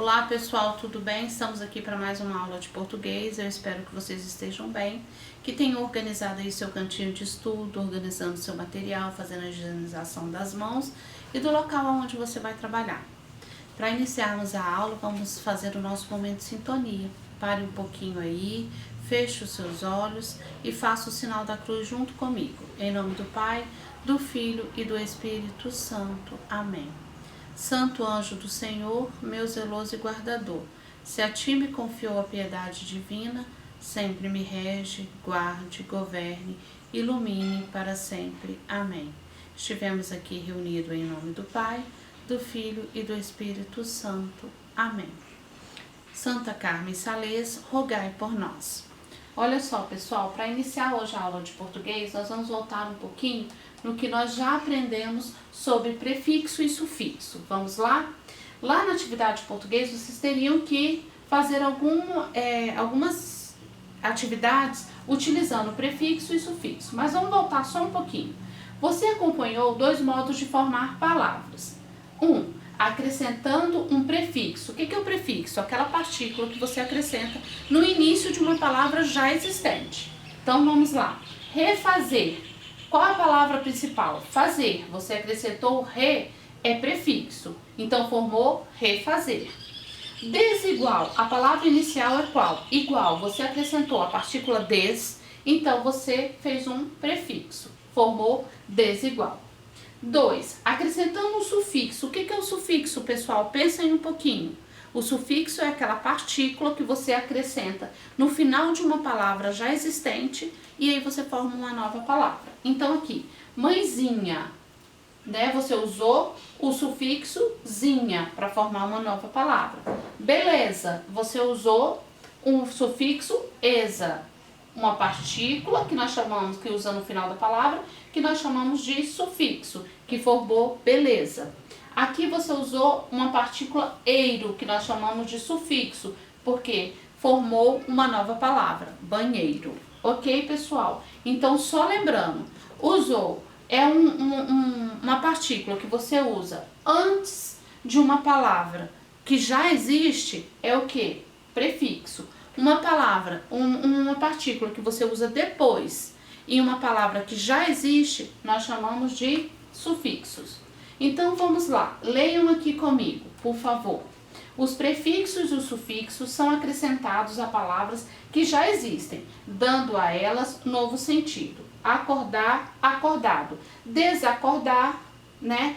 Olá pessoal, tudo bem? Estamos aqui para mais uma aula de português. Eu espero que vocês estejam bem, que tenham organizado aí seu cantinho de estudo, organizando seu material, fazendo a higienização das mãos e do local onde você vai trabalhar. Para iniciarmos a aula, vamos fazer o nosso momento de sintonia. Pare um pouquinho aí, feche os seus olhos e faça o sinal da cruz junto comigo. Em nome do Pai, do Filho e do Espírito Santo. Amém. Santo anjo do Senhor, meu zeloso e guardador, se a ti me confiou a piedade divina, sempre me rege, guarde, governe, ilumine para sempre. Amém. Estivemos aqui reunidos em nome do Pai, do Filho e do Espírito Santo. Amém. Santa Carmen Sales, rogai por nós. Olha só, pessoal, para iniciar hoje a aula de português, nós vamos voltar um pouquinho no que nós já aprendemos sobre prefixo e sufixo. Vamos lá? Lá na atividade de português, vocês teriam que fazer algumas atividades utilizando prefixo e sufixo, mas vamos voltar só um pouquinho. Você acompanhou dois modos de formar palavras. Acrescentando um prefixo. O que é o prefixo? Aquela partícula que você acrescenta no início de uma palavra já existente. Então vamos lá. Refazer. Qual é a palavra principal? Fazer. Você acrescentou o re, é prefixo. Então formou refazer. Desigual. A palavra inicial é qual? Igual. Você acrescentou a partícula des, então você fez um prefixo. Formou desigual. 2. Acrescentando um sufixo. O que é o sufixo, pessoal? Pensem um pouquinho. O sufixo é aquela partícula que você acrescenta no final de uma palavra já existente e aí você forma uma nova palavra. Então aqui, mãezinha, né? Você usou o sufixo zinha para formar uma nova palavra. Beleza, você usou um sufixo esa, uma partícula que nós chamamos, que usa no final da palavra, que nós chamamos de sufixo, que formou beleza. Aqui você usou uma partícula eiro, que nós chamamos de sufixo, porque formou uma nova palavra, banheiro. Ok, pessoal? Então, só lembrando, usou uma partícula que você usa antes de uma palavra que já existe, é o que? Prefixo. Uma palavra, uma partícula que você usa depois e uma palavra que já existe, nós chamamos de sufixos. Então vamos lá, leiam aqui comigo, por favor. Os prefixos e os sufixos são acrescentados a palavras que já existem, dando a elas novo sentido. Acordar, acordado. Desacordar, né?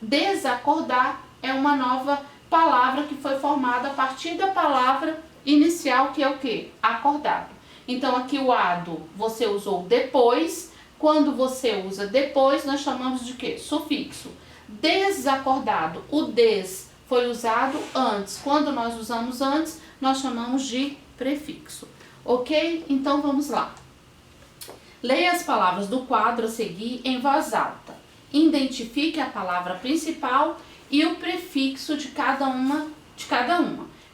Desacordar é uma nova palavra que foi formada a partir da palavra inicial, que é o que? Acordado. Então aqui o ado você usou depois. Quando você usa depois, nós chamamos de quê? Sufixo. Desacordado. O des foi usado antes. Quando nós usamos antes, nós chamamos de prefixo. Ok? Então vamos lá. Leia as palavras do quadro a seguir em voz alta. Identifique a palavra principal e o prefixo de cada uma.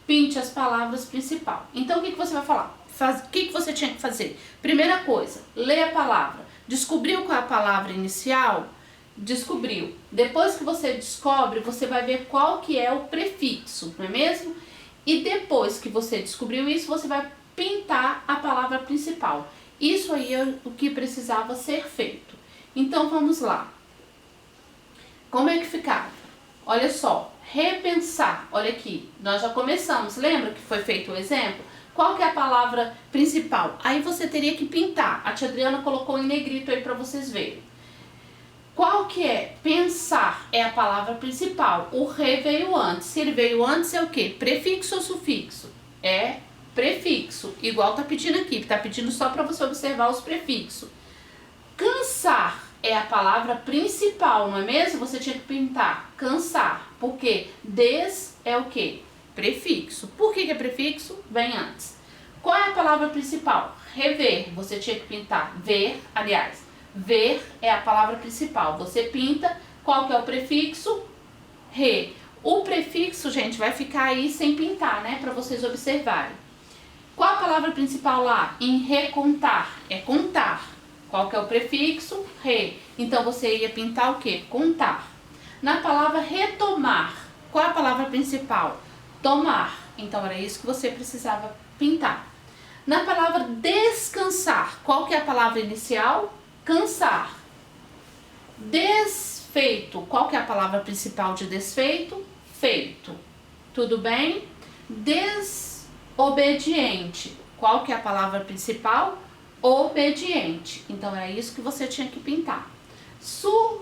Pinte as palavras principais. Então, o que você vai falar? O que você tinha que fazer? Primeira coisa, lê a palavra. Descobriu qual é a palavra inicial? Descobriu. Depois que você descobre, você vai ver qual que é o prefixo, não é mesmo? E depois que você descobriu isso, você vai pintar a palavra principal. Isso aí é o que precisava ser feito. Então, vamos lá. Como é que ficava? Olha só. Repensar, olha aqui, nós já começamos, lembra que foi feito o exemplo? Qual que é a palavra principal? Aí você teria que pintar, a tia Adriana colocou em negrito aí para vocês verem. Qual que é? Pensar é a palavra principal, o re veio antes, se ele veio antes é o que? Prefixo ou sufixo? É prefixo, igual tá pedindo aqui, tá pedindo só para você observar os prefixos. Cansar é a palavra principal, não é mesmo? Você tinha que pintar cansar, porque des é o que? Prefixo. Por que é prefixo? Vem antes. Qual é a palavra principal? Rever. Você tinha que pintar ver, aliás, ver é a palavra principal. Você pinta, qual que é o prefixo? Re. O prefixo, gente, vai ficar aí sem pintar, né? Para vocês observarem. Qual a palavra principal lá? Em recontar. É contar. Qual que é o prefixo? Re. Então, você ia pintar o quê? Contar. Na palavra retomar, qual é a palavra principal? tomar. Então era isso que você precisava pintar. Na palavra descansar, qual que é a palavra inicial? Cansar. Desfeito, qual que é a palavra principal de desfeito? Feito. Tudo bem? Desobediente, qual que é a palavra principal? Obediente. Então é isso que você tinha que pintar. Super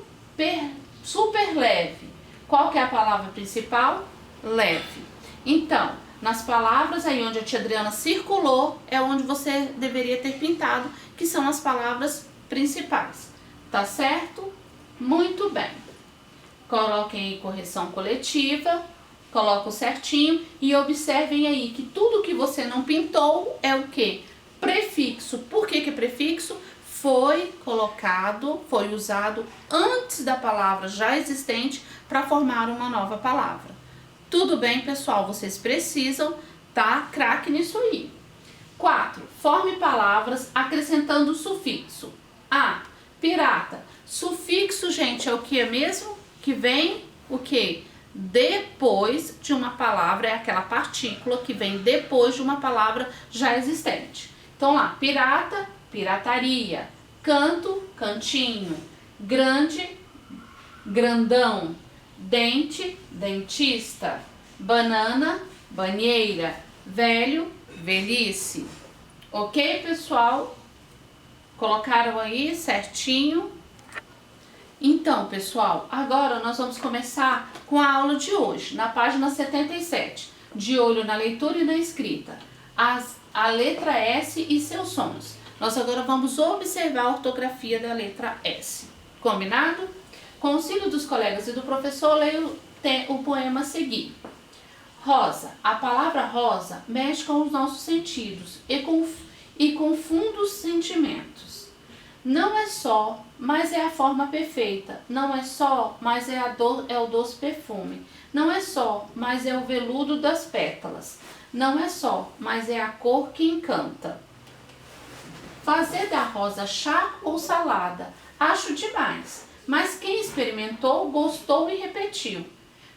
leve, qual que é a palavra principal? Leve. Então, nas palavras aí onde a tia Adriana circulou, é onde você deveria ter pintado, que são as palavras principais. Tá certo? Muito bem. Coloquem aí correção coletiva, coloquem certinho e observem aí que tudo que você não pintou é o quê? Prefixo. Por que é prefixo? Foi colocado, foi usado antes da palavra já existente para formar uma nova palavra. Tudo bem, pessoal? Vocês precisam tá craque nisso aí. 4. Forme palavras acrescentando sufixo. A. Pirata. Sufixo, gente, é o que mesmo? Que vem o quê? Depois de uma palavra, é aquela partícula que vem depois de uma palavra já existente. Então lá, pirata, pirataria. Canto, cantinho. Grande, grandão. Dente, dentista. Banana, banheira. Velho, velhice. Ok, pessoal? Colocaram aí certinho? Então, pessoal, agora nós vamos começar com a aula de hoje, na página 77. De olho na leitura e na escrita. A letra S e seus sons. Nós agora vamos observar a ortografia da letra S. Combinado? Com o auxílio dos colegas e do professor, leio o poema a seguir. Rosa. A palavra rosa mexe com os nossos sentidos e confunde os sentimentos. Não é só, mas é a forma perfeita. Não é só, mas é o doce perfume. Não é só, mas é o veludo das pétalas. Não é só, mas é a cor que encanta. Fazer da rosa chá ou salada, acho demais. Mas quem experimentou, gostou e repetiu.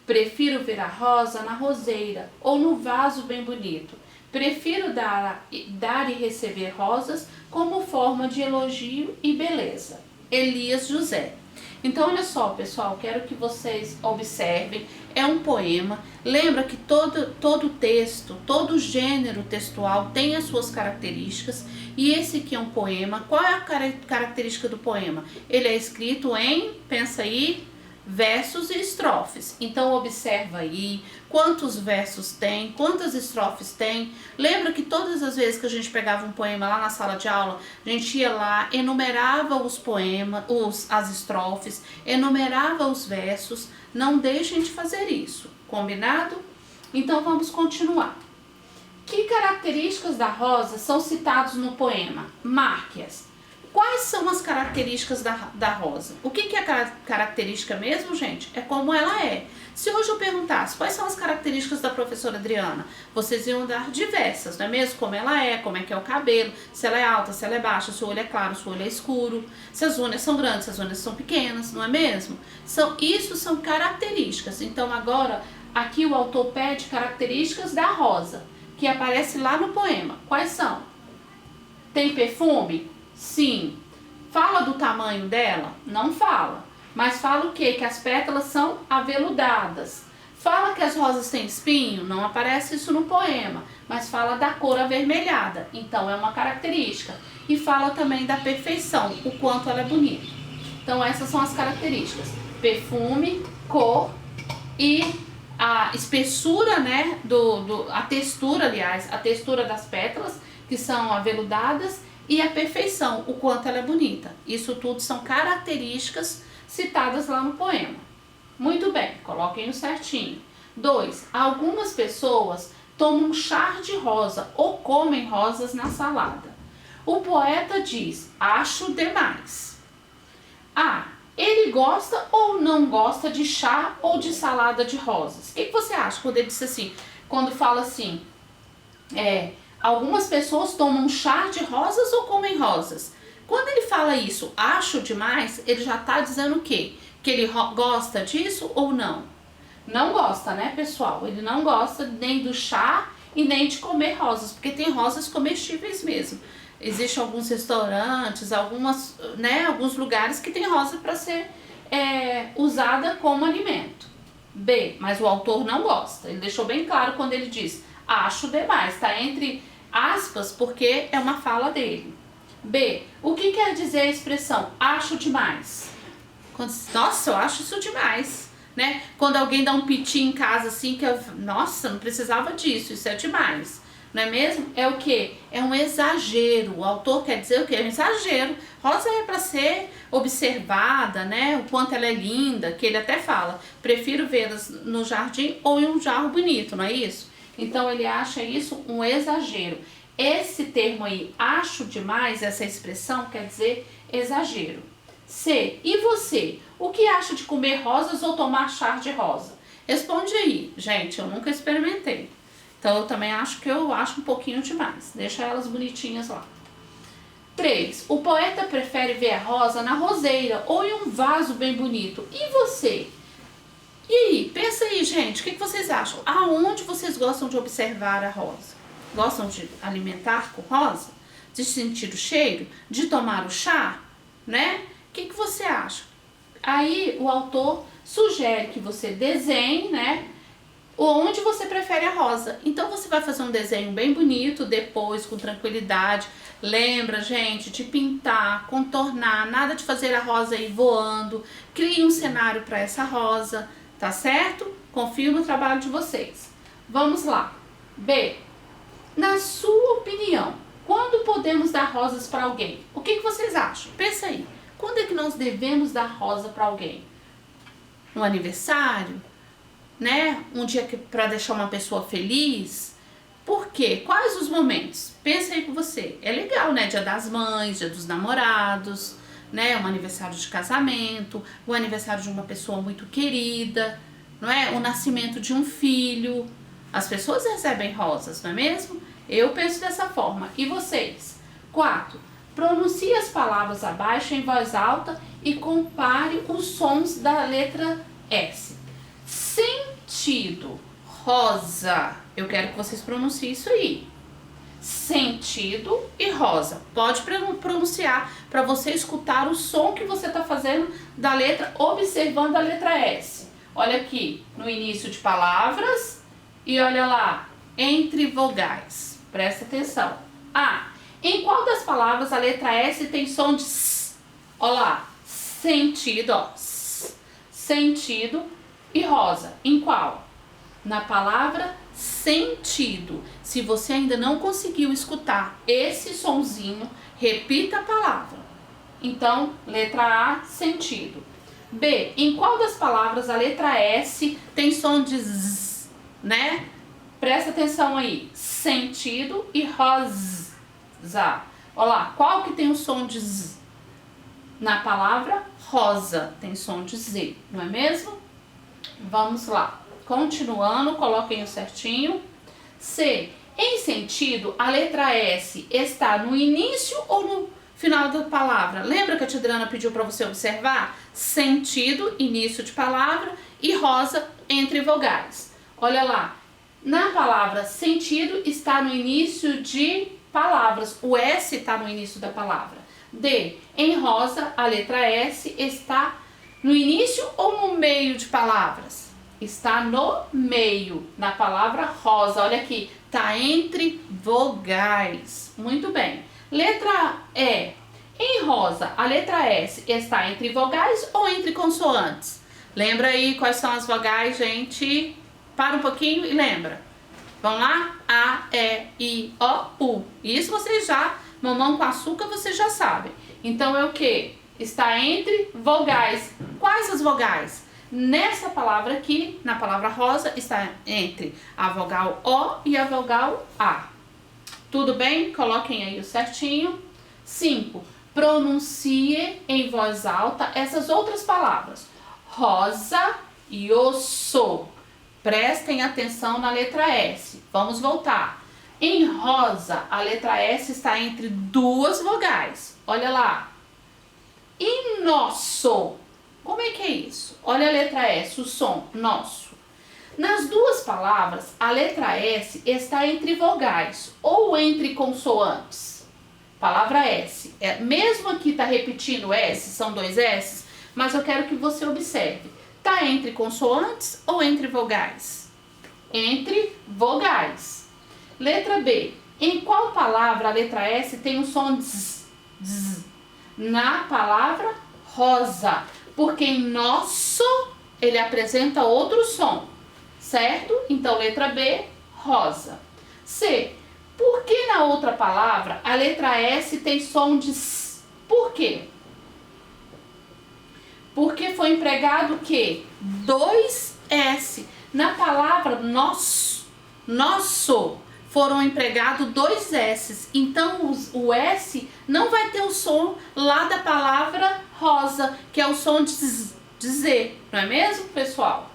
Prefiro ver a rosa na roseira ou no vaso bem bonito. Prefiro dar e receber rosas como forma de elogio e beleza. Elias José. Então, olha só, pessoal, quero que vocês observem. É um poema. Lembra que todo texto, todo gênero textual tem as suas características. E esse aqui é um poema. Qual é a característica do poema? Ele é escrito em, pensa aí, versos e estrofes. Então observa aí quantos versos tem, quantas estrofes tem. Lembra que todas as vezes que a gente pegava um poema lá na sala de aula, a gente ia lá, enumerava os poemas, as estrofes, enumerava os versos. Não deixem de fazer isso, combinado? Então vamos continuar. Que características da rosa são citadas no poema? Marque-as. Quais são as características da rosa? O que é característica mesmo, gente? É como ela é. Se hoje eu perguntasse quais são as características da professora Adriana, vocês iam dar diversas, não é mesmo? Como ela é, como é que é o cabelo, se ela é alta, se ela é baixa, se o olho é claro, se o olho é escuro, se as unhas são grandes, se as unhas são pequenas, não é mesmo? Isso são características. Então agora, aqui o autor pede características da rosa, que aparece lá no poema. Quais são? Tem perfume? Sim. Fala do tamanho dela? Não fala. Mas fala o quê? Que as pétalas são aveludadas. Fala que as rosas têm espinho? Não aparece isso no poema. Mas fala da cor avermelhada. Então é uma característica. E fala também da perfeição, o quanto ela é bonita. Então essas são as características. Perfume, cor e a espessura, né? A textura, aliás, a textura das pétalas, que são aveludadas. E a perfeição, o quanto ela é bonita. Isso tudo são características citadas lá no poema. Muito bem, coloquem o certinho. 2. Algumas pessoas tomam chá de rosa ou comem rosas na salada. O poeta diz, acho demais. A. Ele gosta ou não gosta de chá ou de salada de rosas? O que você acha quando ele diz assim, quando fala assim, algumas pessoas tomam chá de rosas ou comem rosas? Quando ele fala isso, acho demais, ele já está dizendo o quê? Que ele gosta disso ou não? não gosta, né, pessoal? Ele não gosta nem do chá e nem de comer rosas, porque tem rosas comestíveis mesmo. Existem alguns restaurantes, alguns lugares que tem rosa para ser usada como alimento. B, mas o autor não gosta. Ele deixou bem claro quando ele diz acho demais, tá entre aspas porque é uma fala dele. B, o que quer dizer a expressão acho demais? Nossa, eu acho isso demais, né? Quando alguém dá um piti em casa assim, nossa, não precisava disso, isso é demais. Não é mesmo? É o que? É um exagero. O autor quer dizer o que? É um exagero. Rosa é para ser observada, né? O quanto ela é linda, que ele até fala. Prefiro vê-las no jardim ou em um jarro bonito, não é isso? Então ele acha isso um exagero. Esse termo aí, acho demais, essa expressão quer dizer exagero. C. E você? O que acha de comer rosas ou tomar chá de rosa? Responde aí. Gente, eu nunca experimentei. Então eu também acho um pouquinho demais. Deixa elas bonitinhas lá. 3. O poeta prefere ver a rosa na roseira ou em um vaso bem bonito. E você? E aí? Pensa aí, gente. O que vocês acham? Aonde vocês gostam de observar a rosa? Gostam de alimentar com rosa? De sentir o cheiro? De tomar o chá? Né? O que você acha? Aí o autor sugere que você desenhe, né? Onde você prefere a rosa. Então você vai fazer um desenho bem bonito, depois com tranquilidade. Lembra, gente, de pintar, contornar, nada de fazer a rosa aí voando. Crie um cenário para essa rosa, tá certo? Confio no trabalho de vocês. Vamos lá. B. Na sua opinião, quando podemos dar rosas para alguém? O que vocês acham? Pensa aí. Quando é que nós devemos dar rosa para alguém? No aniversário? Né? Um dia para deixar uma pessoa feliz? Por quê? Quais os momentos? Pensa aí com você. É legal, né? Dia das Mães, dia dos namorados, né? Um aniversário de casamento, o aniversário de uma pessoa muito querida, não é? O nascimento de um filho. As pessoas recebem rosas, não é mesmo? Eu penso dessa forma. E vocês? 4. Pronuncie as palavras abaixo em voz alta e compare os sons da letra S. Sentido, rosa. Eu quero que vocês pronunciem isso aí. Sentido e rosa. Pode pronunciar para você escutar o som que você está fazendo da letra, observando a letra S. Olha aqui, no início de palavras e olha lá, entre vogais. Presta atenção. A. Em qual das palavras a letra S tem som de S? Olha lá, sentido, ó. S. Sentido e rosa. Em qual? Na palavra sentido. Se você ainda não conseguiu escutar esse sonzinho, repita a palavra. Então, letra A, sentido. B. Em qual das palavras a letra S tem som de Z, né? Presta atenção aí. Sentido e rosa. Olha lá, qual que tem o som de Z? Na palavra rosa tem som de Z, não é mesmo? Vamos lá. Continuando, coloquem o certinho. C. Em sentido, a letra S está no início ou no final da palavra? Lembra que a tia Adriana pediu para você observar? Sentido, início de palavra, e rosa entre vogais. Olha lá. Na palavra sentido está no início de palavras. O S está no início da palavra. D. Em rosa, a letra S está no início ou no meio de palavras? Está no meio, na palavra rosa. Olha aqui, está entre vogais. Muito bem. Letra E. Em rosa, a letra S está entre vogais ou entre consoantes? Lembra aí quais são as vogais, gente? Para um pouquinho e lembra. Vamos lá? A, E, I, O, U. Isso vocês já, mamão com açúcar, vocês já sabem. Então é o que? Está entre vogais. Quais as vogais? Nessa palavra aqui, na palavra rosa, está entre a vogal O e a vogal A. Tudo bem? Coloquem aí o certinho. 5. Pronuncie em voz alta essas outras palavras. Rosa e osso. Prestem atenção na letra S. Vamos voltar. Em rosa, a letra S está entre duas vogais. Olha lá. E nosso. Como é que é isso? Olha a letra S, o som, nosso. Nas duas palavras, a letra S está entre vogais ou entre consoantes. Palavra S. Mesmo aqui está repetindo S, são dois S, mas eu quero que você observe. Está entre consoantes ou entre vogais? Entre vogais. Letra B. Em qual palavra a letra S tem o som Z? Na palavra rosa. Porque em nosso ele apresenta outro som. Certo? Então, letra B, rosa. C. Por que na outra palavra a letra S tem som de S? Por quê? Porque foi empregado o quê? Dois S. Na palavra nosso, foram empregados dois S. Então, o S não vai ter o som lá da palavra rosa, que é o som de Z. Não é mesmo, pessoal?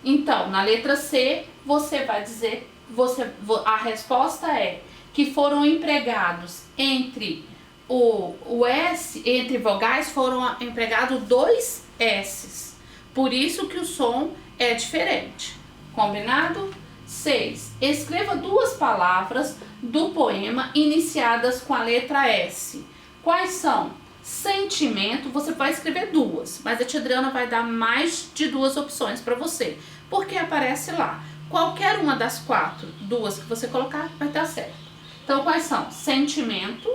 Então, na letra C, você vai dizer, a resposta é que foram empregados entre o S, entre vogais, foram empregados dois S's. Por isso que o som é diferente. Combinado? 6. Escreva duas palavras do poema iniciadas com a letra S. Quais são? Sentimento, você vai escrever duas, mas a tia Adriana vai dar mais de duas opções para você, porque aparece lá. Qualquer uma das duas que você colocar, vai dar certo. Então, quais são? Sentimento,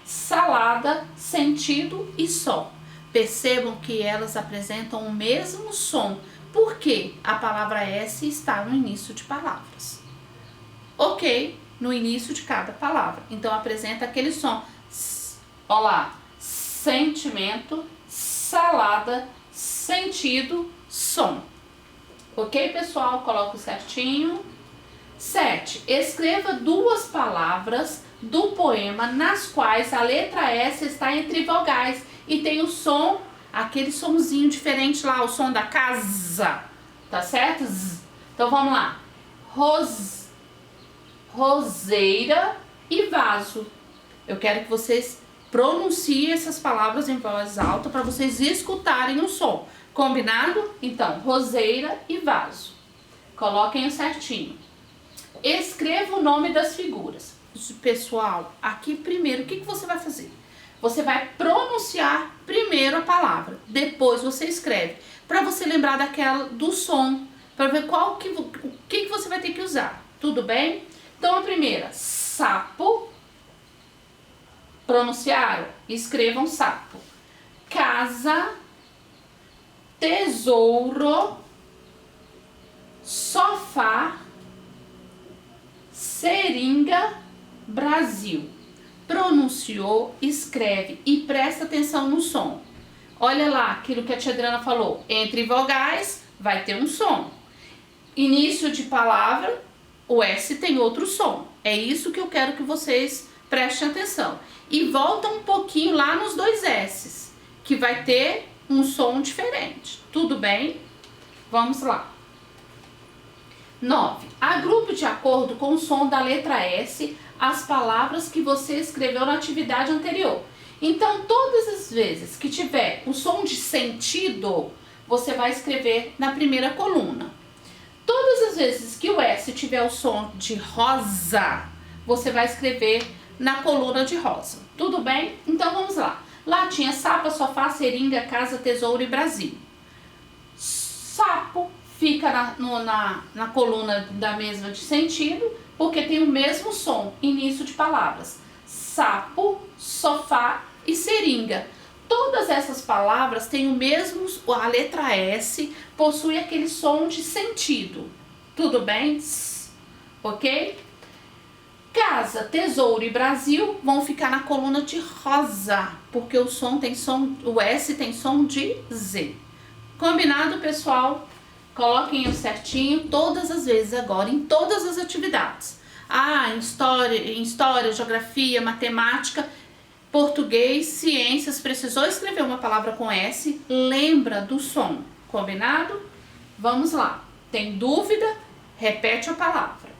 salada, sentido e som. Percebam que elas apresentam o mesmo som, porque a palavra S está no início de palavras. Ok? No início de cada palavra. Então, apresenta aquele som. Olha lá, sentimento, salada, sentido, som. Ok, pessoal? Coloco certinho. 7. Escreva duas palavras do poema nas quais a letra S está entre vogais e tem o som, aquele somzinho diferente lá, o som da casa. Tá certo? Z. Então, vamos lá. Roseira e vaso. Eu quero que vocês pronuncie essas palavras em voz alta para vocês escutarem o som. Combinado? Então, roseira e vaso. Coloquem certinho. Escreva o nome das figuras. Pessoal, aqui primeiro, o que você vai fazer? Você vai pronunciar primeiro a palavra. Depois você escreve. Para você lembrar do som. Para ver o que você vai ter que usar. Tudo bem? Então, a primeira, sapo. Pronunciaram? Escrevam sapo. Casa, tesouro, sofá, seringa, Brasil. Pronunciou, escreve e presta atenção no som. Olha lá aquilo que a tia Adriana falou. Entre vogais vai ter um som. Início de palavra, o S tem outro som. É isso que eu quero que vocês prestem atenção. E volta um pouquinho lá nos dois S's, que vai ter um som diferente. Tudo bem? Vamos lá. 9. Agrupe de acordo com o som da letra S as palavras que você escreveu na atividade anterior. Então, todas as vezes que tiver o som de sentido, você vai escrever na primeira coluna. Todas as vezes que o S tiver o som de rosa, você vai escrever na coluna de rosa. Tudo bem? Então vamos lá. Lá tinha sapo, sofá, seringa, casa, tesouro e Brasil. Sapo fica na coluna da mesma de sentido, porque tem o mesmo som, início de palavras. Sapo, sofá e seringa. Todas essas palavras têm o mesmo, a letra S possui aquele som de sentido. Tudo bem? Ok? Casa, tesouro e Brasil vão ficar na coluna de rosa, porque o S tem som de Z. Combinado, pessoal? Coloquem o certinho todas as vezes agora, em todas as atividades. Em história, geografia, matemática, português, ciências, precisou escrever uma palavra com S, lembra do som. Combinado? Vamos lá. Tem dúvida? Repete a palavra.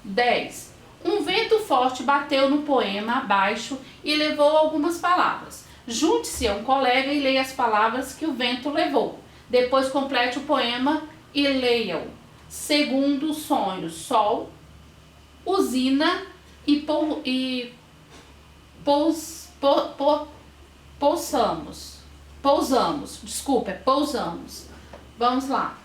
10. Um vento forte bateu no poema abaixo e levou algumas palavras. Junte-se a um colega e leia as palavras que o vento levou. Depois complete o poema e leia-o. Segundo sonho, sol, usina e pousamos. Vamos lá.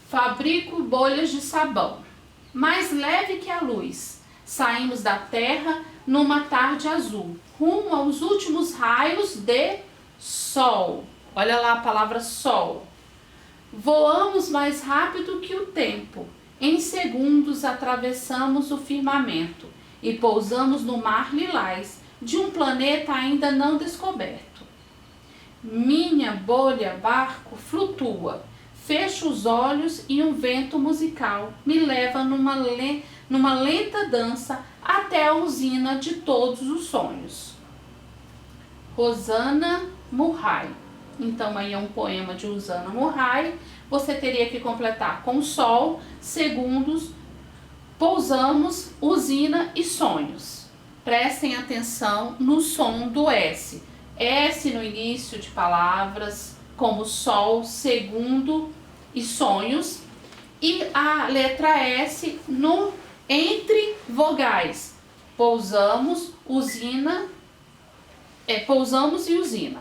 Fabrico bolhas de sabão, mais leve que a luz. Saímos da terra numa tarde azul, rumo aos últimos raios de sol. Olha lá a palavra sol. Voamos mais rápido que o tempo. Em segundos atravessamos o firmamento e pousamos no mar lilás de um planeta ainda não descoberto. Minha bolha barco flutua. Fecho os olhos e um vento musical me leva numa lenta dança até a usina de todos os sonhos. Rosana Murray. Então aí é um poema de Rosana Murray. Você teria que completar com sol, segundos, pousamos, usina e sonhos. Prestem atenção no som do S. S no início de palavras, como sol, segundo e sonhos, e a letra S no entre vogais. Pousamos, pousamos e usina.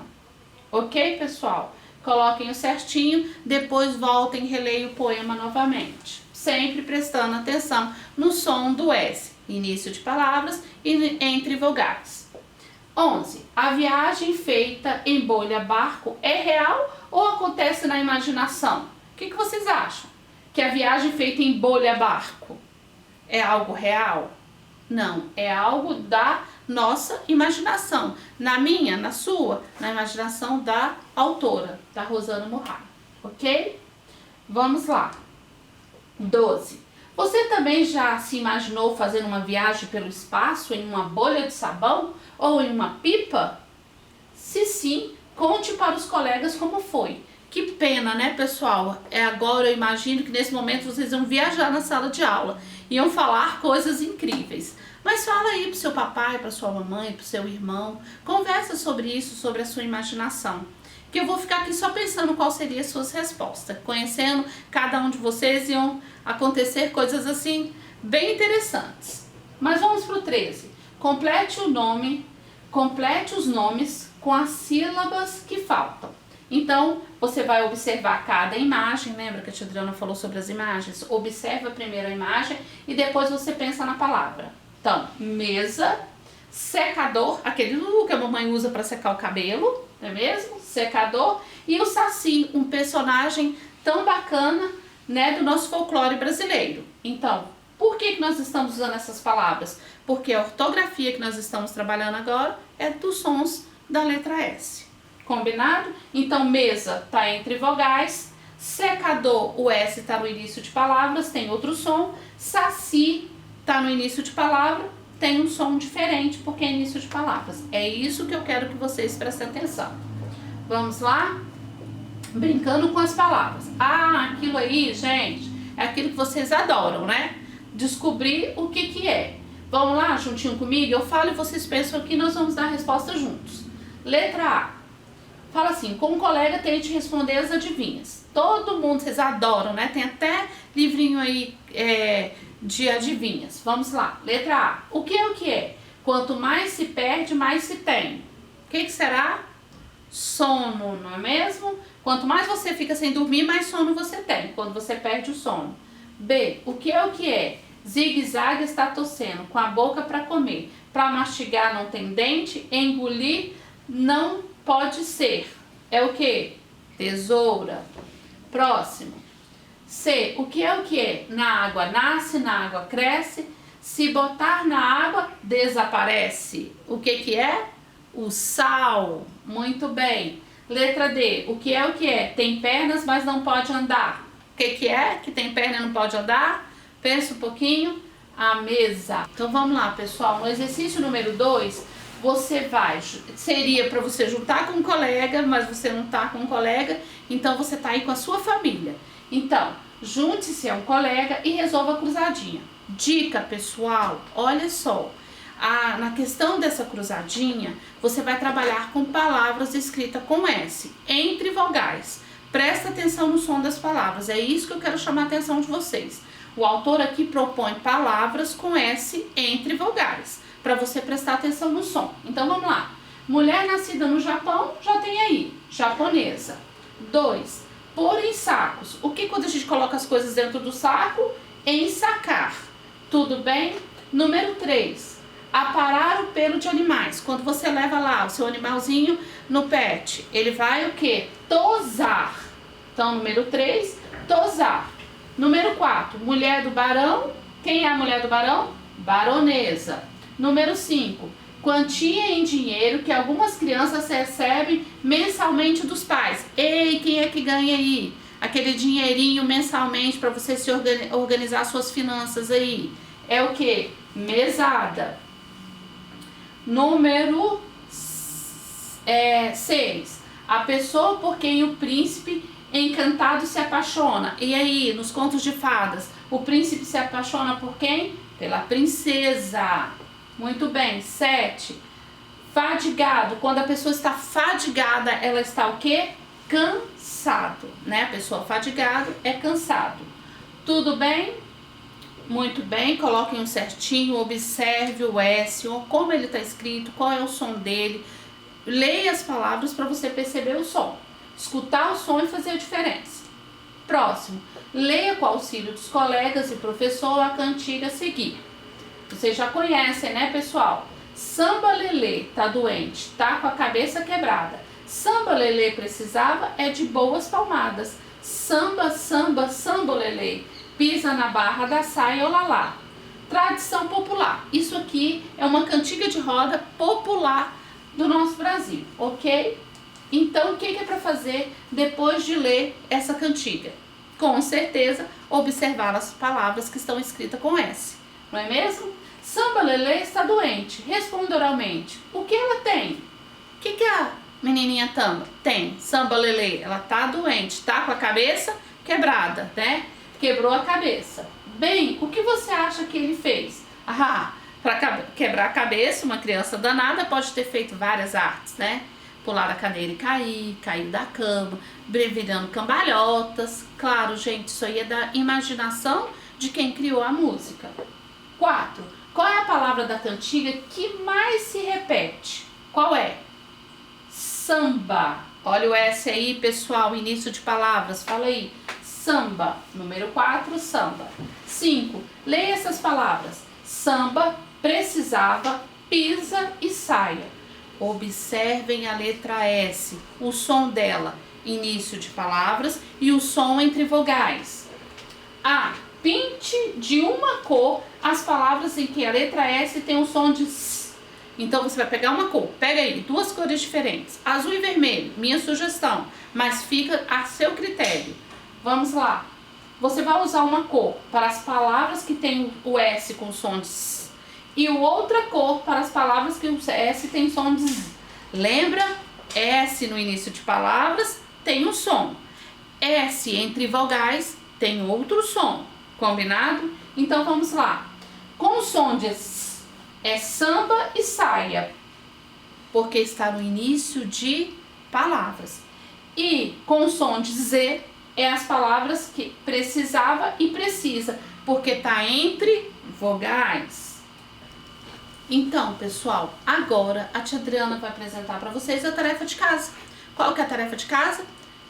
Ok, pessoal? Coloquem o certinho, depois voltem e releia o poema novamente. Sempre prestando atenção no som do S, início de palavras e entre vogais. 11. A viagem feita em bolha barco é real ou acontece na imaginação? O que vocês acham? Que a viagem feita em bolha barco é algo real? Não, é algo da nossa imaginação. Na minha, na sua, na imaginação da autora, da Rosana Murray. Ok? Vamos lá. 12. Você também já se imaginou fazendo uma viagem pelo espaço em uma bolha de sabão ou em uma pipa? Se sim, conte para os colegas como foi. Que pena, né, pessoal? Agora eu imagino que nesse momento vocês vão viajar na sala de aula, iam falar coisas incríveis. Mas fala aí pro seu papai, pra sua mamãe, pro seu irmão, conversa sobre isso, sobre a sua imaginação. Que eu vou ficar aqui só pensando qual seria as suas respostas. Conhecendo cada um de vocês, iam acontecer coisas assim bem interessantes. Mas vamos pro 13. Complete os nomes com as sílabas que faltam. Então, você vai observar cada imagem, lembra que a tia Adriana falou sobre as imagens? Observa primeiro a imagem e depois você pensa na palavra. Então, mesa, secador, aquele que a mamãe usa para secar o cabelo, não é mesmo? Secador. E o Saci, um personagem tão bacana, né, do nosso folclore brasileiro. Então, por que nós estamos usando essas palavras? Porque a ortografia que nós estamos trabalhando agora é dos sons da letra S. Combinado? Então, mesa está entre vogais, secador, o S está no início de palavras, tem outro som, saci está no início de palavra, tem um som diferente porque é início de palavras. É isso que eu quero que vocês prestem atenção. Vamos lá? Brincando com as palavras. Ah, aquilo aí, gente, é aquilo que vocês adoram, né? Descobrir o que é. Vamos lá, juntinho comigo? Eu falo e vocês pensam aqui, nós vamos dar a resposta juntos. Letra A. Fala assim, com um colega tente responder as adivinhas. Todo mundo, vocês adoram, né? Tem até livrinho aí de adivinhas. Vamos lá, letra A. O que é? Quanto mais se perde, mais se tem. O que será? Sono, não é mesmo? Quanto mais você fica sem dormir, mais sono você tem, quando você perde o sono. B, o que é? Zigue-zague está tossendo, com a boca para comer. Para mastigar não tem dente, engolir não pode ser. É o que? Tesoura. Próximo. C, o que é? Na água nasce, na água cresce. Se botar na água, desaparece. O que é? O sal. Muito bem. Letra D, o que é? Tem pernas, mas não pode andar. O que é? Que tem perna e não pode andar? Pensa um pouquinho. A mesa. Então vamos lá, pessoal. No exercício número 2, seria para você juntar com um colega, mas você não tá com um colega, então você tá aí com a sua família. Então, junte-se a um colega e resolva a cruzadinha. Dica, pessoal, olha só. Na questão dessa cruzadinha, você vai trabalhar com palavras escritas com S, entre vogais. Presta atenção no som das palavras, é isso que eu quero chamar a atenção de vocês. O autor aqui propõe palavras com S entre vogais, para você prestar atenção no som. Então vamos lá. Mulher nascida no Japão, já tem aí, japonesa. 2. Pôr em sacos. O que quando a gente coloca as coisas dentro do saco? Ensacar. Tudo bem? Número 3. Aparar o pelo de animais. Quando você leva lá o seu animalzinho no pet, ele vai o quê? Tosar. Então, número 3, tosar. Número 4, mulher do barão. Quem é a mulher do barão? Baronesa. Número 5, quantia em dinheiro que algumas crianças recebem mensalmente dos pais. Ei, quem é que ganha aí? Aquele dinheirinho mensalmente para você se organizar suas finanças aí. É o que? Mesada. Número 6. A pessoa por quem o príncipe encantado se apaixona. E aí, nos contos de fadas, o príncipe se apaixona por quem? Pela princesa. Muito bem. 7. Fadigado. Quando a pessoa está fadigada, ela está o quê? Cansado, né? A pessoa fadigado é cansado. Tudo bem? Muito bem, coloquem um certinho, observe o S, como ele está escrito, qual é o som dele. Leia as palavras para você perceber o som. Escutar o som e fazer a diferença. Próximo, leia com o auxílio dos colegas e professor a cantiga a seguir. Vocês já conhecem, né, pessoal? Samba Lelê tá doente, tá com a cabeça quebrada. Samba Lelê precisava é de boas palmadas. Samba, samba, samba Lelê. Pisa na barra da saia, olalá. Tradição popular. Isso aqui é uma cantiga de roda popular do nosso Brasil, ok? Então, o que é para fazer depois de ler essa cantiga? Com certeza, observar as palavras que estão escritas com S, não é mesmo? Samba Lelê está doente. Responda oralmente. O que ela tem? O que a menininha Tamba tem? Samba Lelê, ela tá doente, tá com a cabeça quebrada, né? Quebrou a cabeça. Bem, o que você acha que ele fez? Para quebrar a cabeça, uma criança danada pode ter feito várias artes, né? Pular da cadeira e cair da cama, virando cambalhotas. Claro, gente, isso aí é da imaginação de quem criou a música. 4. Qual é a palavra da cantiga que mais se repete? Qual é? Samba. Olha o S aí, pessoal, início de palavras, fala aí. Samba. Número 4, samba. 5. Leia essas palavras. Samba, precisava, pisa e saia. Observem a letra S, o som dela, início de palavras e o som entre vogais. A. Pinte de uma cor as palavras em que a letra S tem o som de S. Então você vai pegar uma cor, pega aí, 2 cores diferentes, azul e vermelho, minha sugestão, mas fica a seu critério. Vamos lá. Você vai usar uma cor para as palavras que tem o S com som de S e outra cor para as palavras que o S tem som de Z. Lembra? S no início de palavras tem um som. S entre vogais tem outro som. Combinado? Então vamos lá. Com o som de S é samba e saia, porque está no início de palavras. E com o som de Z é as palavras que precisava e precisa, porque está entre vogais. Então, pessoal, agora a tia Adriana vai apresentar para vocês a tarefa de casa. Qual que é a tarefa de casa?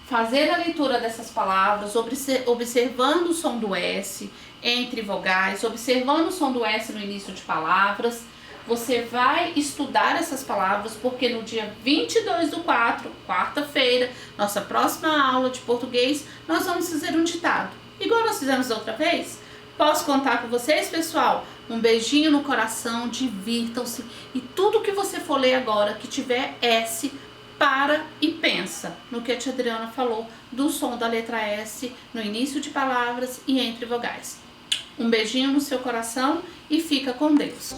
Fazer a leitura dessas palavras, observando o som do S entre vogais, observando o som do S no início de palavras. Você vai estudar essas palavras, porque no dia 22/4, quarta-feira, nossa próxima aula de português, nós vamos fazer um ditado. Igual nós fizemos da outra vez. Posso contar com vocês, pessoal? Um beijinho no coração, divirtam-se. E tudo que você for ler agora, que tiver S, para e pensa no que a tia Adriana falou do som da letra S no início de palavras e entre vogais. Um beijinho no seu coração e fica com Deus.